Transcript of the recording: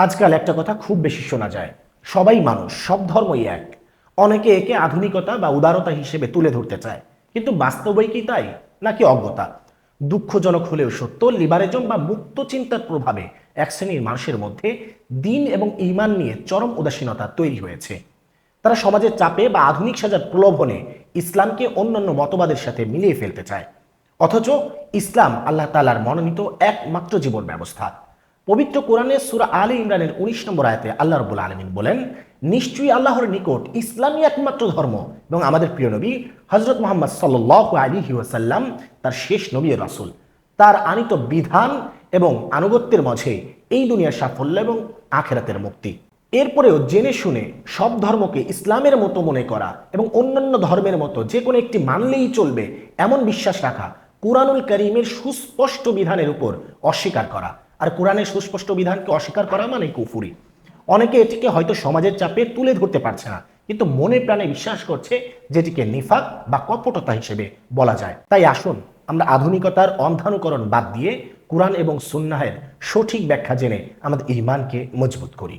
আজকাল একটা কথা খুব বেশি শোনা যায়, সবাই মানুষ, সব ধর্মই এক। অনেকে একে আধুনিকতা বা উদারতা হিসেবে তুলে ধরতে চায়, কিন্তু বাস্তবে কি তাই, নাকি অজ্ঞতা? দুঃখজনক হলেও সত্য, লিবারেজম বা মুক্ত চিন্তার প্রভাবে এক শ্রেণীর মানুষের মধ্যে দিন এবং ঈমান নিয়ে চরম উদাসীনতা তৈরি হয়েছে। তারা সমাজের চাপে বা আধুনিক সাজার প্রলোভনে ইসলামকে অন্যান্য মতবাদের সাথে মিলিয়ে ফেলতে চায়। অথচ ইসলাম আল্লাহ তাআলার মনোনীত একমাত্র জীবন ব্যবস্থা। পবিত্র কোরআনের সূরা আলে ইমরানের ১৯ নম্বর আয়াতে আল্লাহ রাব্বুল আলামিন বলেন, নিশ্চয়ই আল্লাহর নিকট ইসলামই একমাত্র ধর্ম এবং আমাদের প্রিয় নবী হযরত মুহাম্মদ সাল্লাল্লাহু আলাইহি ওয়াসাল্লাম তার শেষ নবী ও রাসূল। তার আনিত বিধান এবং আনুগত্যের মাঝে এই দুনিয়ার সাফল্য এবং আখিরাতের মুক্তি। এরপরেও জেনে শুনে সব ধর্মকে ইসলামের মতো মনে করা এবং অন্যান্য ধর্মের মতো যে কোনো একটি মানলেই চলবে এমন বিশ্বাস রাখা কুরআনুল কারীমের সুস্পষ্ট বিধানের উপর অস্বীকার করা। আর কোরআনের সুস্পষ্ট বিধানকে অস্বীকার করা মানে কুফরি। অনেকে এটিকে হয়তো সমাজের চাপে তুলে ধরতে পারছে না, কিন্তু মনে প্রাণে বিশ্বাস করছে, যেটিকে নিফাক বা কপটতা হিসেবে বলা যায়। তাই আসুন আমরা আধুনিকতার অন্ধানুকরণ বাদ দিয়ে কোরআন এবং সুন্নাহের সঠিক ব্যাখ্যা জেনে আমাদের ঈমানকে মজবুত করি।